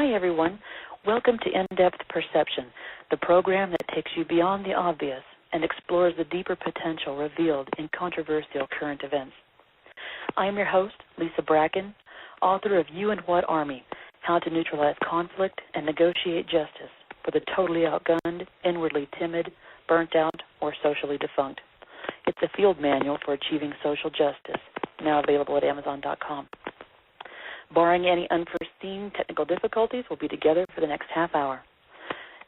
Hi, everyone. Welcome to In-Depth Perception, the program that takes you beyond the obvious and explores the deeper potential revealed in controversial current events. I am your host, Lisa Bracken, author of You and What Army, How to Neutralize Conflict and Negotiate Justice for the Totally Outgunned, Inwardly Timid, Burnt Out, or Socially Defunct. It's a field manual for achieving social justice, now available at Amazon.com. Barring any unforeseen technical difficulties, we'll be together for the next half hour.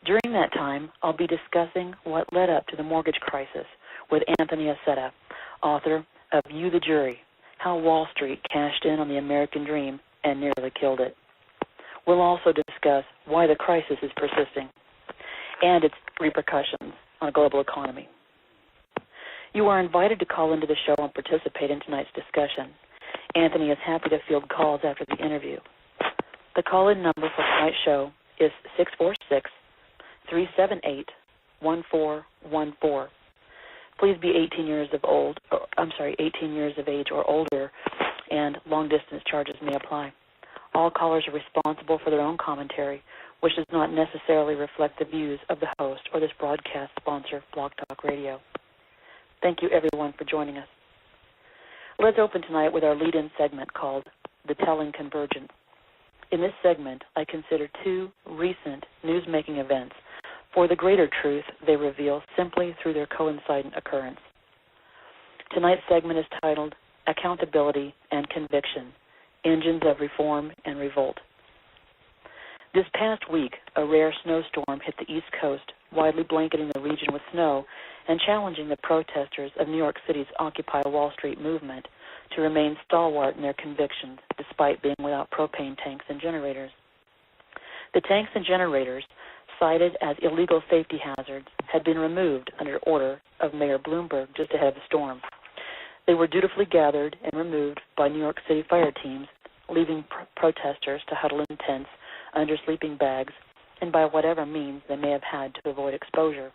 During that time, I'll be discussing what led up to the mortgage crisis with Anthony Aceta, author of You the Jury, How Wall Street Cashed In on the American Dream and Nearly Killed It. We'll also discuss why the crisis is persisting and its repercussions on a global economy. You are invited to call into the show and participate in tonight's discussion. Anthony is happy to field calls after the interview. The call-in number for tonight's show is 646-378-1414. Please be 18 years of age or older, and long-distance charges may apply. All callers are responsible for their own commentary, which does not necessarily reflect the views of the host or this broadcast sponsor, Blog Talk Radio. Thank you, everyone, for joining us. Let's open tonight with our lead-in segment called The Telling Convergence. In this segment, I consider two recent news-making events for the greater truth they reveal simply through their coincident occurrence. Tonight's segment is titled Accountability and Conviction, Engines of Reform and Revolt. This past week, a rare snowstorm hit the East Coast, widely blanketing the region with snow and challenging the protesters of New York City's Occupy Wall Street movement to remain stalwart in their convictions despite being without propane tanks and generators. The tanks and generators, cited as illegal safety hazards, had been removed under order of Mayor Bloomberg just ahead of the storm. They were dutifully gathered and removed by New York City fire teams, leaving protesters to huddle in tents under sleeping bags and by whatever means they may have had to avoid exposure.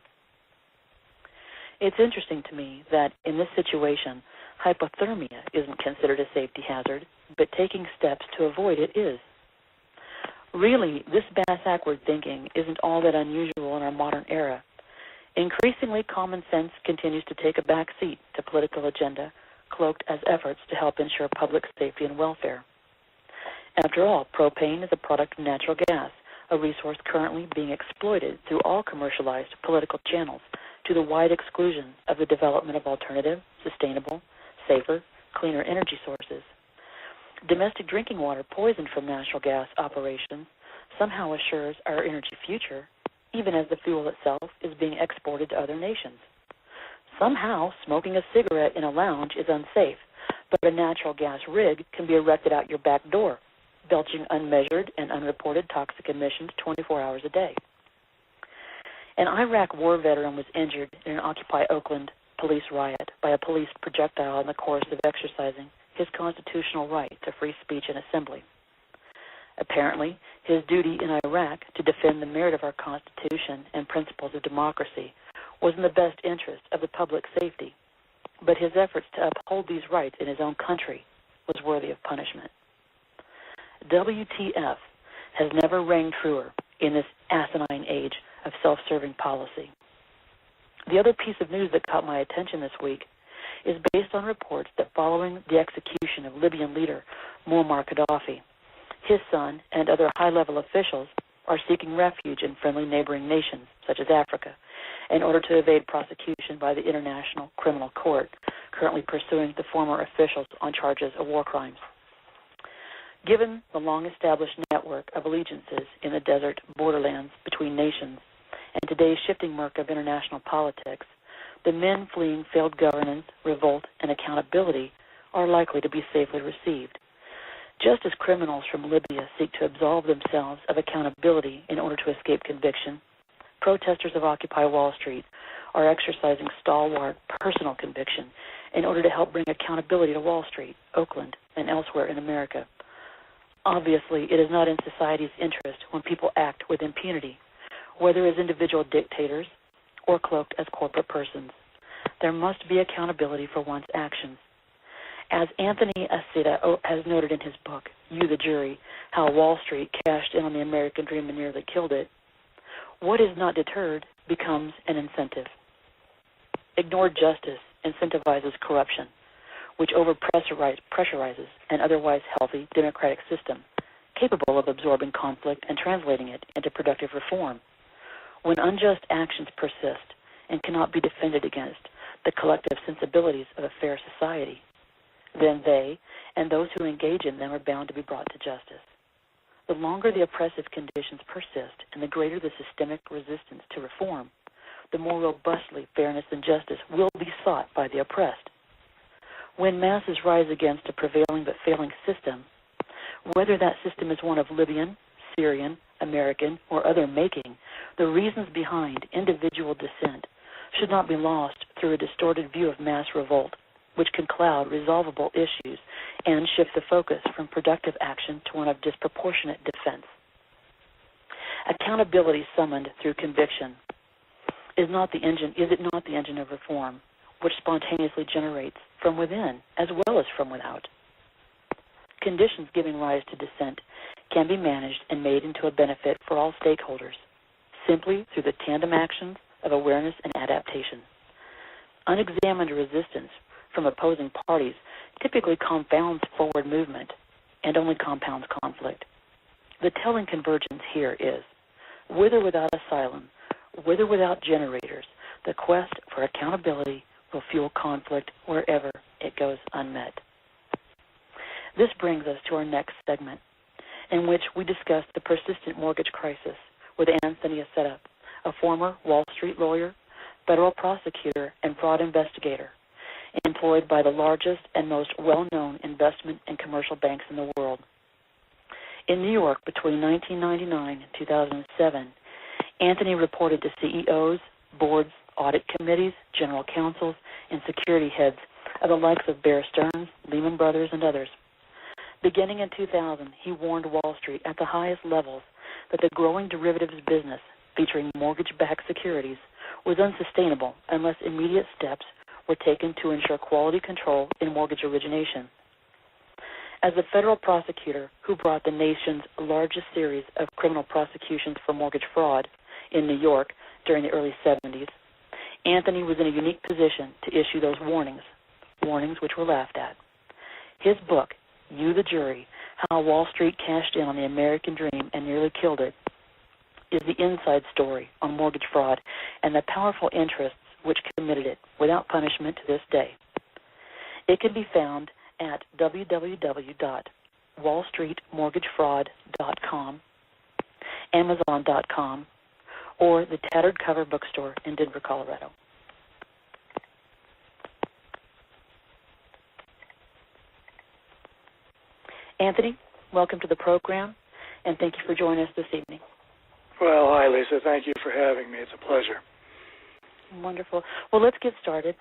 It's interesting to me that in this situation, hypothermia isn't considered a safety hazard, but taking steps to avoid it is. Really, this bass-backward thinking isn't all that unusual in our modern era. Increasingly, common sense continues to take a back seat to political agenda, cloaked as efforts to help ensure public safety and welfare. After all, propane is a product of natural gas, a resource currently being exploited through all commercialized political channels to the wide exclusion of the development of alternative, sustainable, safer, cleaner energy sources. Domestic drinking water poisoned from natural gas operations somehow assures our energy future, even as the fuel itself is being exported to other nations. Somehow, smoking a cigarette in a lounge is unsafe, but a natural gas rig can be erected out your back door, belching unmeasured and unreported toxic emissions 24 hours a day. An Iraq war veteran was injured in an Occupy Oakland police riot by a police projectile in the course of exercising his constitutional right to free speech and assembly. Apparently, his duty in Iraq to defend the merit of our Constitution and principles of democracy was in the best interest of the public safety, but his efforts to uphold these rights in his own country was worthy of punishment. WTF has never rang truer in this asinine age of self-serving policy. The other piece of news that caught my attention this week is based on reports that following the execution of Libyan leader Muammar Gaddafi, his son and other high-level officials are seeking refuge in friendly neighboring nations, such as Africa, in order to evade prosecution by the International Criminal Court, currently pursuing the former officials on charges of war crimes. Given the long-established network of allegiances in the desert borderlands between nations and today's shifting murk of international politics, the men fleeing failed governance, revolt, and accountability are likely to be safely received. Just as criminals from Libya seek to absolve themselves of accountability in order to escape conviction, protesters of Occupy Wall Street are exercising stalwart personal conviction in order to help bring accountability to Wall Street, Oakland, and elsewhere in America. Obviously, it is not in society's interest when people act with impunity, whether as individual dictators or cloaked as corporate persons. There must be accountability for one's actions. As Anthony Aceta has noted in his book, You the Jury, How Wall Street Cashed In on the American Dream and Nearly Killed It, what is not deterred becomes an incentive. Ignored justice incentivizes corruption, which over-pressurizes an otherwise healthy democratic system, capable of absorbing conflict and translating it into productive reform. When unjust actions persist and cannot be defended against the collective sensibilities of a fair society, then they and those who engage in them are bound to be brought to justice. The longer the oppressive conditions persist and the greater the systemic resistance to reform, the more robustly fairness and justice will be sought by the oppressed. When masses rise against a prevailing but failing system, whether that system is one of Libyan, Syrian, American, or other making, the reasons behind individual dissent should not be lost through a distorted view of mass revolt, which can cloud resolvable issues and shift the focus from productive action to one of disproportionate defense. Accountability summoned through conviction is it not the engine of reform, which spontaneously generates from within as well as from without? Conditions giving rise to dissent can be managed and made into a benefit for all stakeholders, simply through the tandem actions of awareness and adaptation. Unexamined resistance from opposing parties typically confounds forward movement and only compounds conflict. The telling convergence here is, with or without asylum, with or without generators, the quest for accountability will fuel conflict wherever it goes unmet. This brings us to our next segment, in which we discuss the persistent mortgage crisis with Anthony Aceta, a former Wall Street lawyer, federal prosecutor, and fraud investigator, employed by the largest and most well-known investment and commercial banks in the world. In New York between 1999 and 2007, Anthony reported to CEOs, boards, audit committees, general counsels, and security heads of the likes of Bear Stearns, Lehman Brothers, and others. Beginning in 2000, he warned Wall Street at the highest levels that the growing derivatives business featuring mortgage-backed securities was unsustainable unless immediate steps were taken to ensure quality control in mortgage origination. As the federal prosecutor who brought the nation's largest series of criminal prosecutions for mortgage fraud in New York during the early 70s, Anthony was in a unique position to issue those warnings which were laughed at. His book, You the Jury, How Wall Street Cashed In on the American Dream and Nearly Killed It, is the inside story on mortgage fraud and the powerful interests which committed it without punishment to this day. It can be found at www.wallstreetmortgagefraud.com, Amazon.com, or the Tattered Cover Bookstore in Denver, Colorado. Anthony, welcome to the program, and thank you for joining us this evening. Well, hi, Lisa. Thank you for having me. It's a pleasure. Wonderful. Well, let's get started.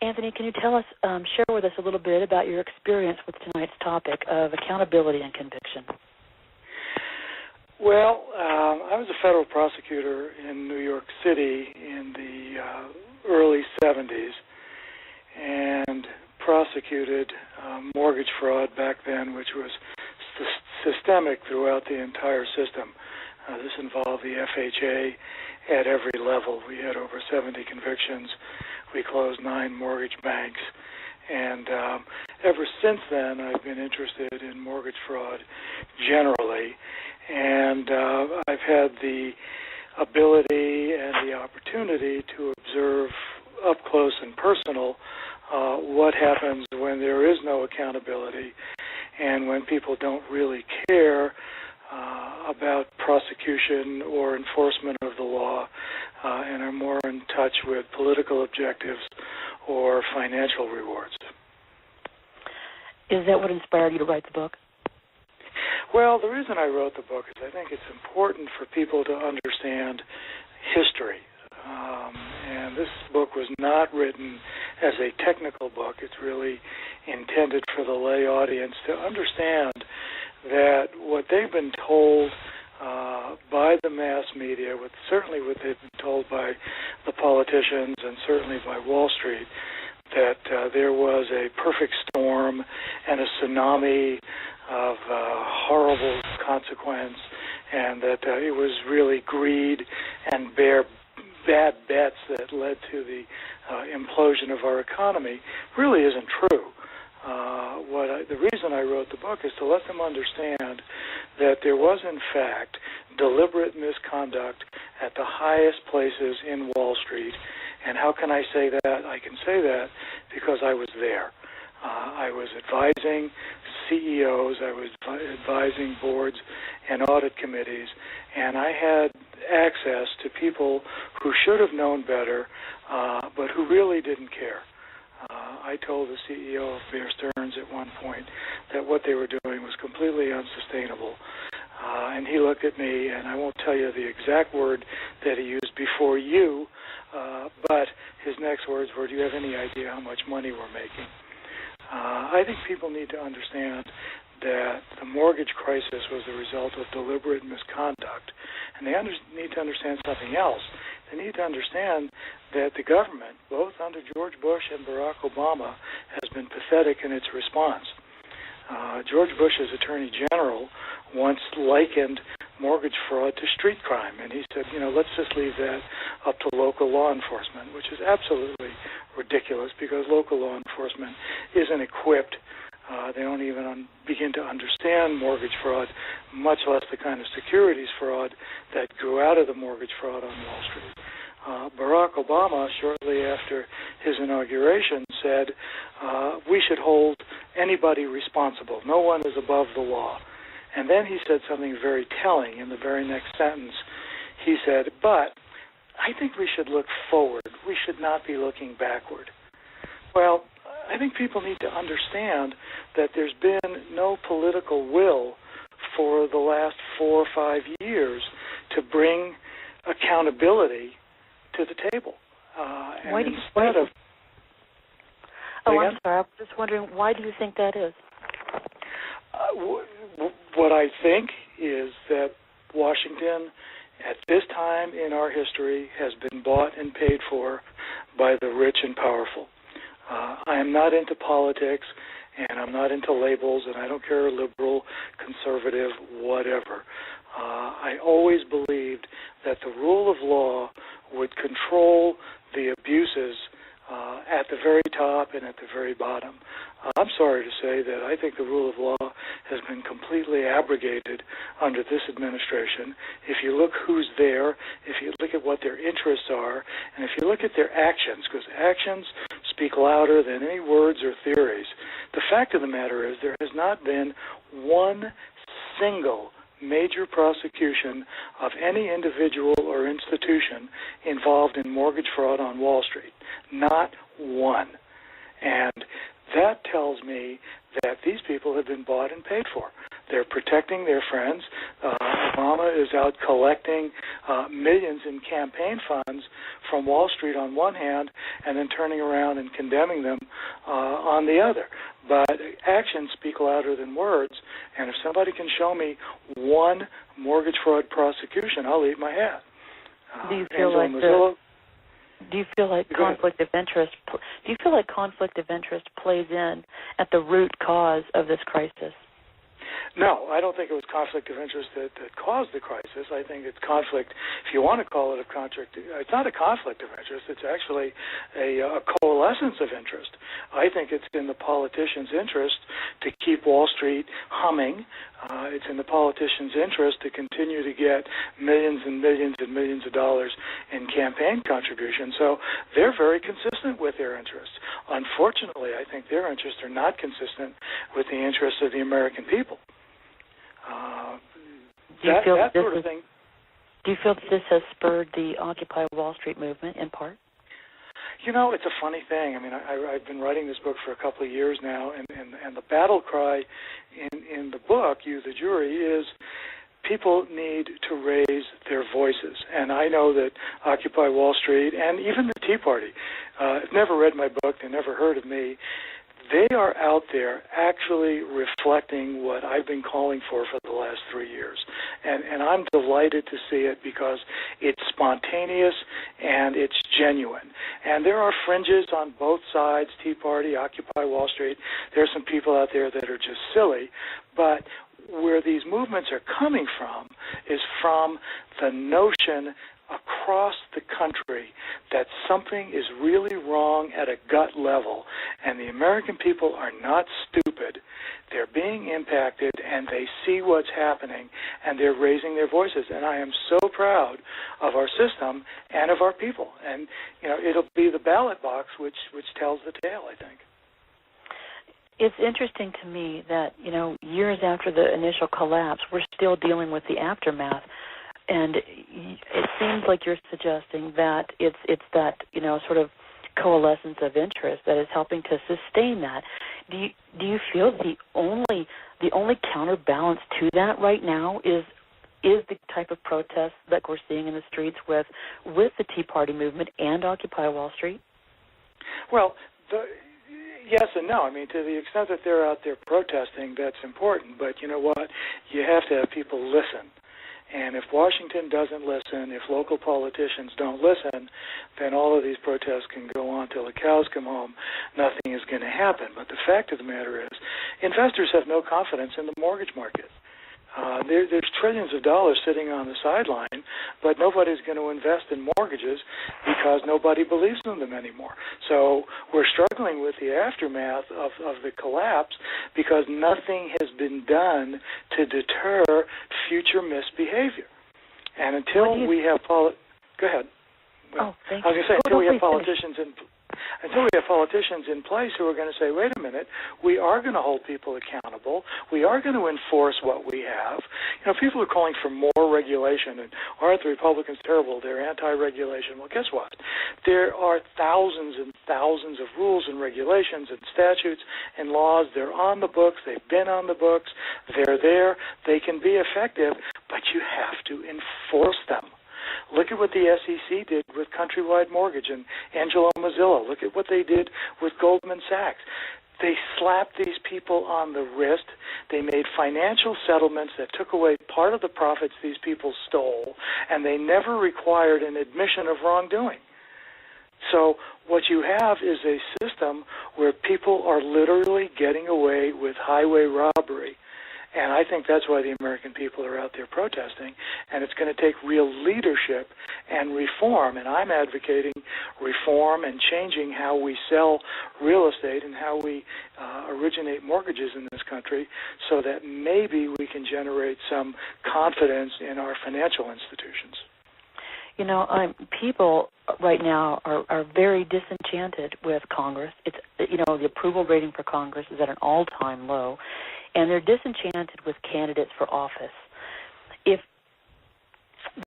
Anthony, can you tell us, share with us a little bit about your experience with tonight's topic of accountability and conviction? Well, I was a federal prosecutor in New York City in the early 70s and prosecuted mortgage fraud back then, which was systemic throughout the entire system. This involved the FHA at every level. We had over 70 convictions. We closed 9 mortgage banks. And ever since then, I've been interested in mortgage fraud generally. And I've had the ability and the opportunity to observe up close and personal what happens when there is no accountability and when people don't really care about prosecution or enforcement of the law and are more in touch with political objectives or financial rewards. Is that what inspired you to write the book? Well, the reason I wrote the book is I think it's important for people to understand history. And this book was not written as a technical book. It's really intended for the lay audience to understand that what they've been told by the mass media, certainly what they've been told by the politicians and certainly by Wall Street, that there was a perfect storm of horrible consequence, and that it was really greed and bad bets that led to the implosion of our economy really isn't true. The reason I wrote the book is to let them understand that there was, in fact, deliberate misconduct at the highest places in Wall Street. And how can I say that? I can say that because I was there. I was advising CEOs, I was advising boards and audit committees, and I had access to people who should have known better, but who really didn't care. I told the CEO of Bear Stearns at one point that what they were doing was completely unsustainable. And he looked at me, and I won't tell you the exact word that he used before you, but his next words were, "Do you have any idea how much money we're making?" I think people need to understand that the mortgage crisis was the result of deliberate misconduct, and they need to understand something else. They need to understand that the government, both under George Bush and Barack Obama, has been pathetic in its response. George Bush's Attorney General once likened mortgage fraud to street crime, and he said, let's just leave that up to local law enforcement, which is absolutely ridiculous because local law enforcement isn't equipped. They don't even begin to understand mortgage fraud, much less the kind of securities fraud that grew out of the mortgage fraud on Wall Street. Barack Obama, shortly after his inauguration, said, we should hold anybody responsible. No one is above the law. And then he said something very telling in the very next sentence. He said, but I think we should look forward. We should not be looking backward. Well, I think people need to understand that there's been no political will for the last 4 or 5 years to bring accountability to the table. I'm sorry. I was just wondering, why do you think that is? What I think is that Washington, at this time in our history, has been bought and paid for by the rich and powerful. I am not into politics, and I'm not into labels, and I don't care liberal, conservative, whatever. I always believed that the rule of law would control the abuses at the very top and at the very bottom. I'm sorry to say that I think the rule of law has been completely abrogated under this administration. If you look who's there, if you look at what their interests are, and if you look at their actions, because actions speak louder than any words or theories, the fact of the matter is there has not been one single major prosecution of any individual or institution involved in mortgage fraud on Wall Street. Not one. And that tells me that these people have been bought and paid for. They're protecting their friends. Obama is out collecting millions in campaign funds from Wall Street on one hand and then turning around and condemning them on the other. But actions speak louder than words, and if somebody can show me one mortgage fraud prosecution, I'll eat my hat. Do you feel like conflict of interest? Do you feel like conflict of interest plays in at the root cause of this crisis? No, I don't think it was conflict of interest that caused the crisis. I think it's conflict, if you want to call it a conflict. It's not a conflict of interest. It's actually a coalescence of interest. I think it's in the politicians' interest to keep Wall Street humming. It's in the politicians' interest to continue to get millions and millions and millions of dollars in campaign contributions. So they're very consistent with their interests. Unfortunately, I think their interests are not consistent with the interests of the American people. Do you feel that this has spurred the Occupy Wall Street movement in part? It's a funny thing. I mean, I've been writing this book for a couple of years now, and the battle cry in the book, You the Jury, is people need to raise their voices. And I know that Occupy Wall Street and even the Tea Party have never read my book, they never heard of me. they are out there actually reflecting what I've been calling for the last 3 years. And I'm delighted to see it because it's spontaneous and it's genuine. And there are fringes on both sides, Tea Party, Occupy Wall Street. There are some people out there that are just silly. But where these movements are coming from is from the notion across the country that something is really wrong at a gut level, and the American people are not stupid. They're being impacted, and they see what's happening, and they're raising their voices. And I am so proud of our system and of our people. And, it'll be the ballot box which tells the tale, I think. It's interesting to me that, years after the initial collapse, we're still dealing with the aftermath. And it seems like you're suggesting that it's that, sort of coalescence of interest that is helping to sustain that. Do you feel the only counterbalance to that right now is the type of protest that we're seeing in the streets with the Tea Party movement and Occupy Wall Street? Well, yes and no. I mean, to the extent that they're out there protesting, that's important. But you know what? You have to have people listen. And if Washington doesn't listen, if local politicians don't listen, then all of these protests can go on till the cows come home. Nothing is going to happen. But the fact of the matter is, investors have no confidence in the mortgage market. There's trillions of dollars sitting on the sideline, but nobody's going to invest in mortgages because nobody believes in them anymore. So we're struggling with the aftermath of the collapse because nothing has been done to deter future misbehavior. And until we have go ahead. Well, thank I was going to say, until we have politicians in place who are going to say, wait a minute, we are going to hold people accountable. We are going to enforce what we have. People are calling for more regulation, and aren't the Republicans terrible? They're anti-regulation. Well, guess what? There are thousands and thousands of rules and regulations and statutes and laws. They're on the books. They've been on the books. They're there. They can be effective, but you have to enforce them. Look at what the SEC did with Countrywide Mortgage and Angelo Mozilla. Look at what they did with Goldman Sachs. They slapped these people on the wrist. They made financial settlements that took away part of the profits these people stole, and they never required an admission of wrongdoing. So what you have is a system where people are literally getting away with highway robbery. And I think that's why the American people are out there protesting. And it's going to take real leadership and reform. And I'm advocating reform and changing how we sell real estate and how we originate mortgages in this country so that maybe we can generate some confidence in our financial institutions. People right now are very disenchanted with Congress. It's the approval rating for Congress is at an all-time low. And they're disenchanted with candidates for office. If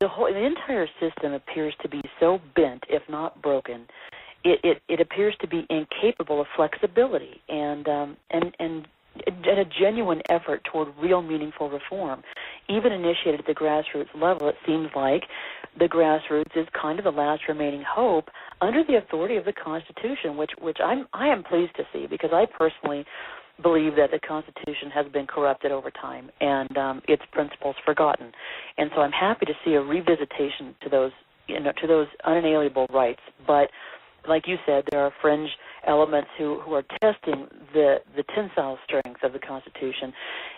the entire system appears to be so bent, if not broken, it appears to be incapable of flexibility and a genuine effort toward real meaningful reform. Even initiated at the grassroots level, it seems like the grassroots is kind of the last remaining hope under the authority of the Constitution, which I am pleased to see because I personally believe that the Constitution has been corrupted over time and its principles forgotten. And so I'm happy to see a revisitation to those unalienable rights. But like you said, there are fringe elements who are testing the tensile strength of the Constitution.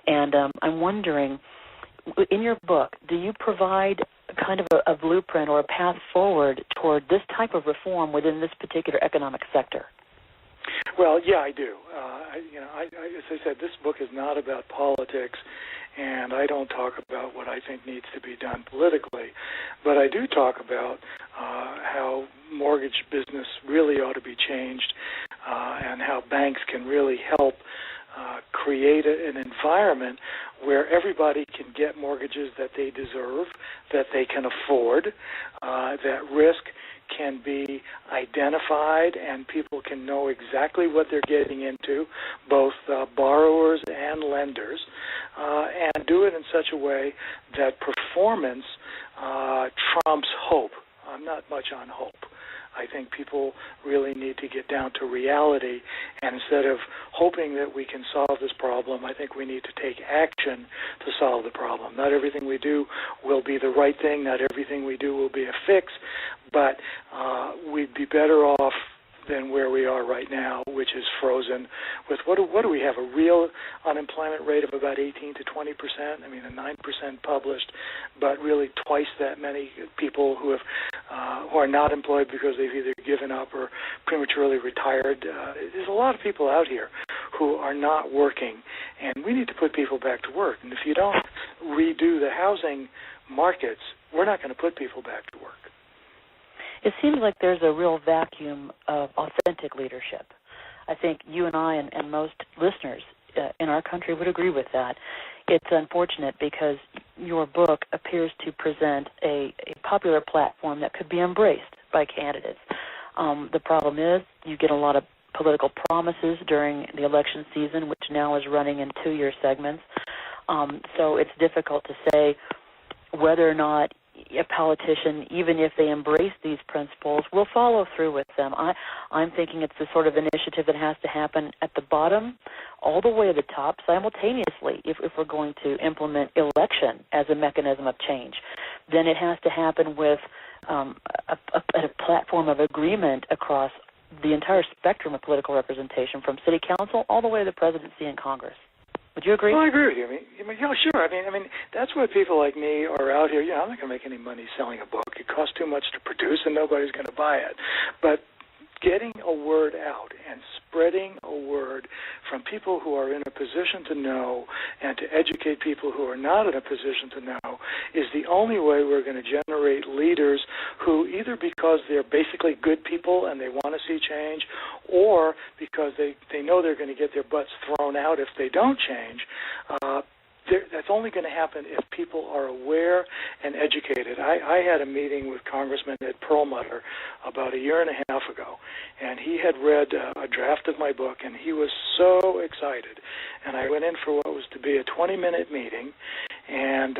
And I'm wondering, in your book, do you provide kind of a blueprint or a path forward toward this type of reform within this particular economic sector? Well, yeah, I do. As I said, this book is not about politics, and I don't talk about what I think needs to be done politically, but I do talk about how mortgage business really ought to be changed and how banks can really help create an environment where everybody can get mortgages that they deserve, that they can afford, that risk can be identified and people can know exactly what they're getting into, both borrowers and lenders, and do it in such a way that performance trumps hope. I'm not much on hope. I think people really need to get down to reality, and instead of hoping that we can solve this problem, I think we need to take action to solve the problem. Not everything we do will be the right thing. Not everything we do will be a fix, but we'd be better off than where we are right now, which is frozen with what do we have, a real unemployment rate of about 18 to 20%? I mean, a 9% published, but really twice that many people who are not employed because they've either given up or prematurely retired. There's a lot of people out here who are not working, and we need to put people back to work. And if you don't redo the housing markets, we're not going to put people back to work. It seems like there's a real vacuum of authentic leadership. I think you and I and most listeners in our country would agree with that. It's unfortunate because your book appears to present a popular platform that could be embraced by candidates. The problem is you get a lot of political promises during the election season, which now is running in 2-year segments. So it's difficult to say whether or not a politician, even if they embrace these principles, will follow through with them. I'm thinking it's the sort of initiative that has to happen at the bottom all the way to the top simultaneously if we're going to implement election as a mechanism of change. Then it has to happen with a platform of agreement across the entire spectrum of political representation, from city council all the way to the presidency and Congress. Would you agree? Well, I agree with you. I mean, yeah, sure. I mean, that's why people like me are out here. I'm not going to make any money selling a book. It costs too much to produce, and nobody's going to buy it. But getting a word out and spreading a word from people who are in a position to know and to educate people who are not in a position to know is the only way we're going to generate leaders who, either because they're basically good people and they want to see change, or because they know they're going to get their butts thrown out if they don't change, that's only going to happen if people are aware and educated. I had a meeting with Congressman Ed Perlmutter about 1.5 years ago, and he had read a draft of my book, and he was so excited. And I went in for what was to be a 20-minute meeting, and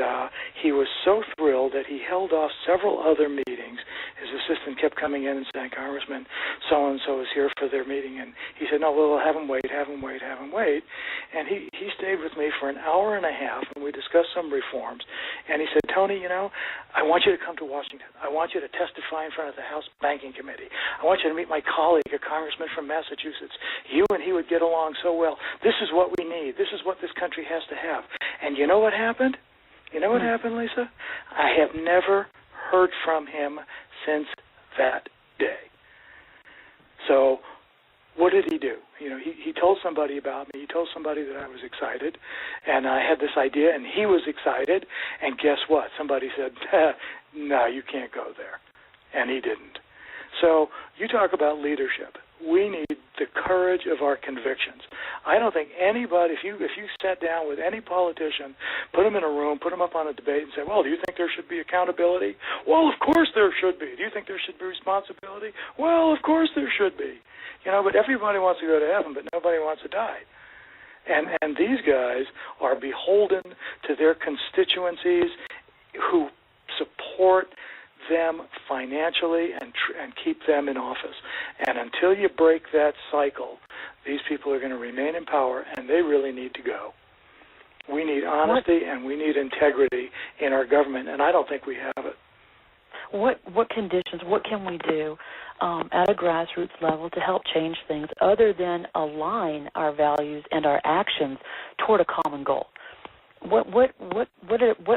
he was so thrilled that he held off several other meetings. His assistant kept coming in and saying, Congressman, so-and-so is here for their meeting. And he said, no, we'll have him wait. And he stayed with me for 1.5 hours, and we discussed some reforms. And he said, Tony, I want you to come to Washington. I want you to testify in front of the House Banking Committee. I want you to meet my colleague, a congressman from Massachusetts. You and he would get along so well. This is what we need. This is what this country has to have. And you know what happened? You know what happened, Lisa? I have never heard from him since that day. So what did he do? He told somebody about me. He told somebody that I was excited, and I had this idea, and he was excited. And guess what? Somebody said, no, you can't go there. And he didn't. So you talk about leadership. We need the courage of our convictions. I don't think anybody, if you sat down with any politician, put them in a room, put them up on a debate and say, well, do you think there should be accountability? Well, of course there should be. Do you think there should be responsibility? Well, of course there should be. But everybody wants to go to heaven, but nobody wants to die. And these guys are beholden to their constituencies who support them financially and keep them in office. And until you break that cycle, these people are going to remain in power, and they really need to go. We need honesty and we need integrity in our government, and I don't think we have it. What conditions, what can we do at a grassroots level to help change things other than align our values and our actions toward a common goal? What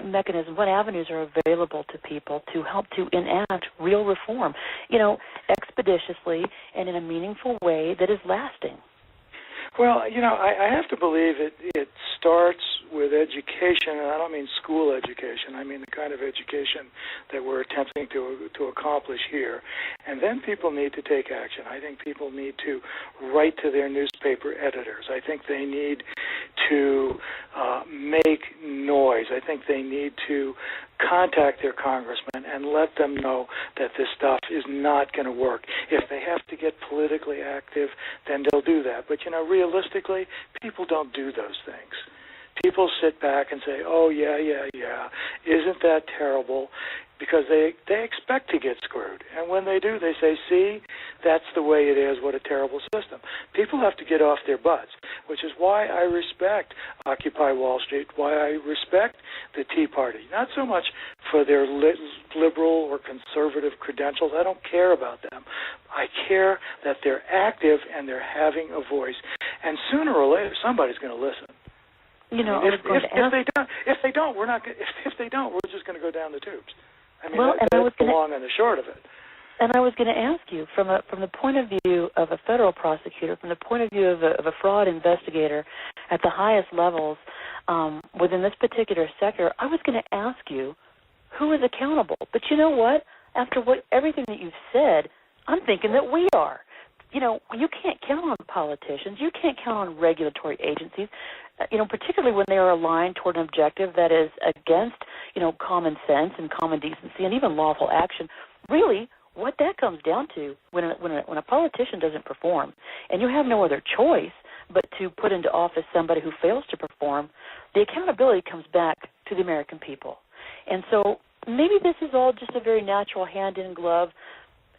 mechanisms, what avenues are available to people to help to enact real reform, expeditiously and in a meaningful way that is lasting? Well, I have to believe it starts with education, and I don't mean school education. I mean the kind of education that we're attempting to accomplish here. And then people need to take action. I think people need to write to their newspaper editors. I think they need to make noise. I think they need to contact their congressman and let them know that this stuff is not going to work. If they have to get politically active, then they'll do that. But, realistically, people don't do those things. People sit back and say, oh, yeah, isn't that terrible? because they expect to get screwed. And when they do, they say, see, that's the way it is, what a terrible system. People have to get off their butts, which is why I respect Occupy Wall Street, why I respect the Tea Party. Not so much for their liberal or conservative credentials. I don't care about them. I care that they're active and they're having a voice. And sooner or later, somebody's going to listen. You know, if they don't, we're not. If they don't, we're just going to go down the tubes. I mean, that's the long and the short of it. And I was going to ask you, from the point of view of a federal prosecutor, from the point of view of a fraud investigator at the highest levels within this particular sector, I was going to ask you, who is accountable? But you know what? After everything that you've said, I'm thinking that we are. You know, you can't count on politicians. You can't count on regulatory agencies, particularly when they are aligned toward an objective that is against, common sense and common decency and even lawful action. Really, what that comes down to, when a politician doesn't perform and you have no other choice but to put into office somebody who fails to perform, the accountability comes back to the American people. And so maybe this is all just a very natural hand-in-glove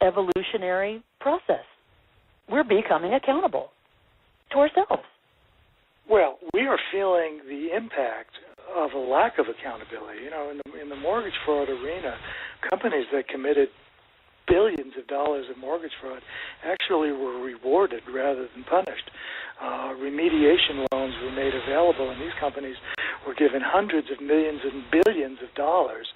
evolutionary process. We're becoming accountable to ourselves. Well, we are feeling the impact of a lack of accountability. In the mortgage fraud arena, companies that committed billions of dollars of mortgage fraud actually were rewarded rather than punished. Remediation loans were made available, and these companies were given hundreds of millions and billions of dollars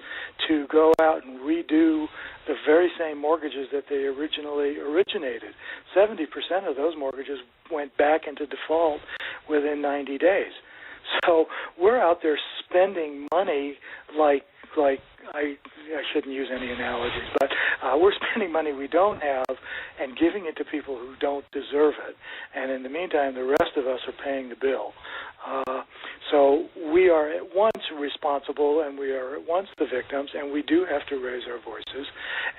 to go out and redo the very same mortgages that they originally originated. 70% of those mortgages went back into default within 90 days. So we're out there spending money like I shouldn't use any analogies, but we're spending money we don't have and giving it to people who don't deserve it. And in the meantime, the rest of us are paying the bill. So we are at once responsible and we are at once the victims, and we do have to raise our voices.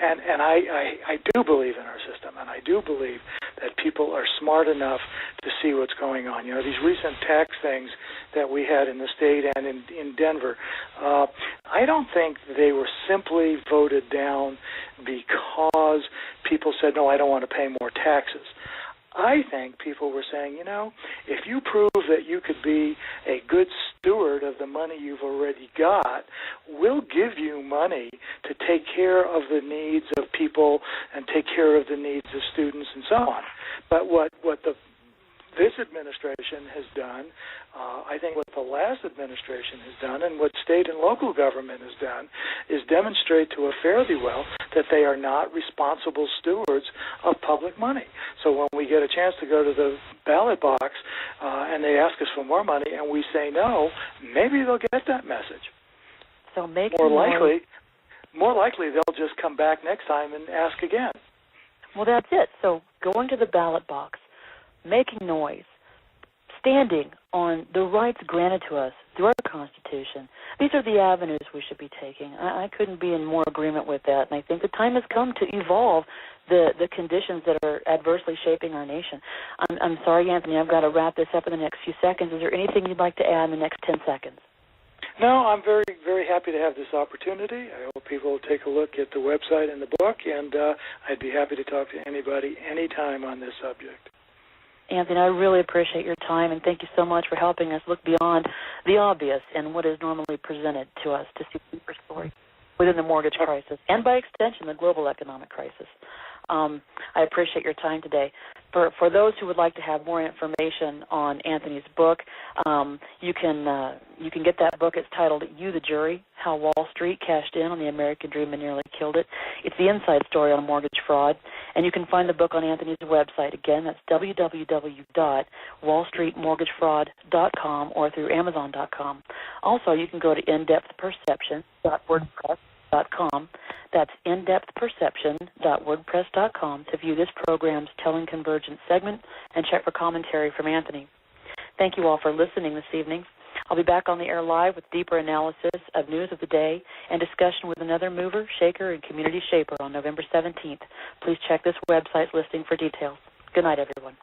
And I do believe in our system, and I do believe that people are smart enough to see what's going on. These recent tax things that we had in the state and in Denver, I don't think they were simply voted down because people said, no, I don't want to pay more taxes. I think people were saying, if you prove that you could be a good steward of the money you've already got, we'll give you money to take care of the needs of people and take care of the needs of students and so on. But what this administration has done, I think what the last administration has done, and what state and local government has done, is demonstrate to a fare thee well that they are not responsible stewards of public money. So when we get a chance to go to the ballot box and they ask us for more money and we say no, maybe they'll get that message. So more likely they'll just come back next time and ask again. Well, that's it. So going to the ballot box, making noise, standing on the rights granted to us through our Constitution. These are the avenues we should be taking. I couldn't be in more agreement with that, and I think the time has come to evolve the conditions that are adversely shaping our nation. I'm sorry, Anthony, I've got to wrap this up in the next few seconds. Is there anything you'd like to add in the next 10 seconds? No, I'm very, very happy to have this opportunity. I hope people will take a look at the website and the book, and I'd be happy to talk to anybody anytime on this subject. Anthony, I really appreciate your time, and thank you so much for helping us look beyond the obvious and what is normally presented to us to see the deeper story within the mortgage crisis and, by extension, the global economic crisis. I appreciate your time today. For those who would like to have more information on Anthony's book, you can get that book. It's titled "You the Jury: How Wall Street Cashed In on the American Dream and Nearly Killed It." It's the inside story on mortgage fraud, and you can find the book on Anthony's website. Again, that's www.wallstreetmortgagefraud.com or through Amazon.com. Also, you can go to indepthperception.wordpress.com. That's indepthperception.wordpress.com to view this program's Telling Convergence segment and check for commentary from Anthony. Thank you all for listening this evening. I'll be back on the air live with deeper analysis of news of the day and discussion with another mover, shaker, and community shaper on November 17th. Please check this website's listing for details. Good night, everyone.